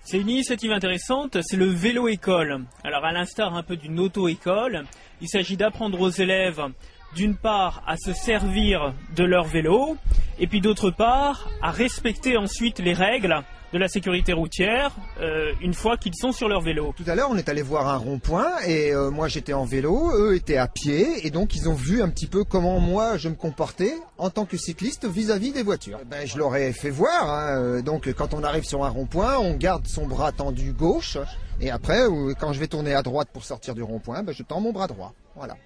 C'est une initiative intéressante, c'est le vélo-école. Alors à l'instar un peu d'une auto-école, il s'agit d'apprendre aux élèves d'une part à se servir de leur vélo et puis d'autre part à respecter ensuite les règles de la sécurité routière une fois qu'ils sont sur leur vélo. Tout à l'heure on est allé voir un rond-point et moi j'étais en vélo, eux étaient à pied et donc ils ont vu un petit peu comment moi je me comportais en tant que cycliste vis-à-vis des voitures. Ben, je leur ai fait voir, hein, donc quand on arrive sur un rond-point on garde son bras tendu gauche et après quand je vais tourner à droite pour sortir du rond-point, ben, je tends mon bras droit. Voilà.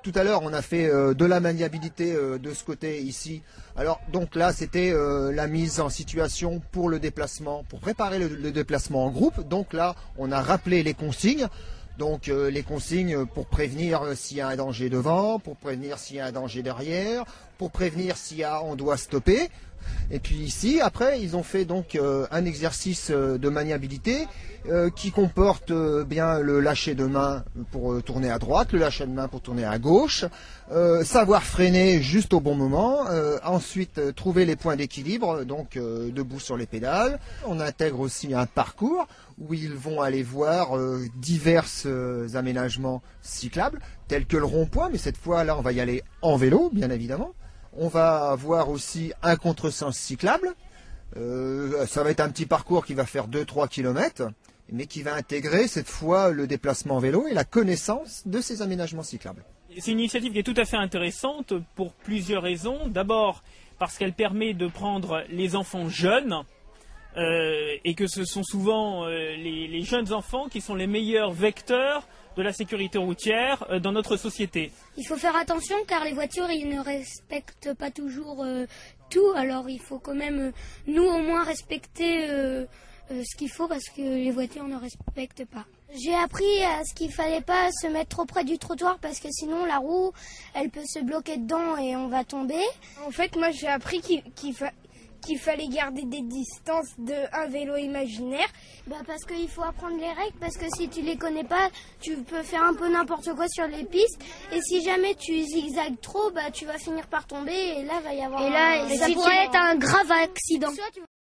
Tout à l'heure, on a fait de la maniabilité de ce côté ici. Alors, donc là, c'était la mise en situation pour le déplacement, pour préparer le déplacement en groupe. Donc là, on a rappelé les consignes. Donc les consignes pour prévenir s'il y a un danger devant, pour prévenir s'il y a un danger derrière, pour prévenir on doit stopper. Et puis ici, après, ils ont fait donc un exercice de maniabilité qui comporte bien le lâcher de main pour tourner à droite, le lâcher de main pour tourner à gauche, savoir freiner juste au bon moment, ensuite trouver les points d'équilibre, donc debout sur les pédales. On intègre aussi un parcours où ils vont aller voir divers aménagements cyclables, tels que le rond-point, mais cette fois là on va y aller en vélo, bien évidemment. On va avoir aussi un contresens cyclable. Ça va être un petit parcours qui va faire 2-3 km, mais qui va intégrer cette fois le déplacement en vélo et la connaissance de ces aménagements cyclables. C'est une initiative qui est tout à fait intéressante pour plusieurs raisons. D'abord parce qu'elle permet de prendre les enfants jeunes et que ce sont souvent les jeunes enfants qui sont les meilleurs vecteurs de la sécurité routière dans notre société. Il faut faire attention car les voitures ils ne respectent pas toujours tout, alors il faut quand même nous au moins respecter ce qu'il faut parce que les voitures ne respectent pas. J'ai appris à ce qu'il fallait pas se mettre trop près du trottoir parce que sinon la roue elle peut se bloquer dedans et on va tomber. En fait moi j'ai appris qu'il fallait garder des distances d'un vélo imaginaire. Parce qu'il faut apprendre les règles, parce que si tu les connais pas, tu peux faire un peu n'importe quoi sur les pistes. Et si jamais tu zigzagues trop, tu vas finir par tomber et là va y avoir. Et là, ça pourrait être un grave accident.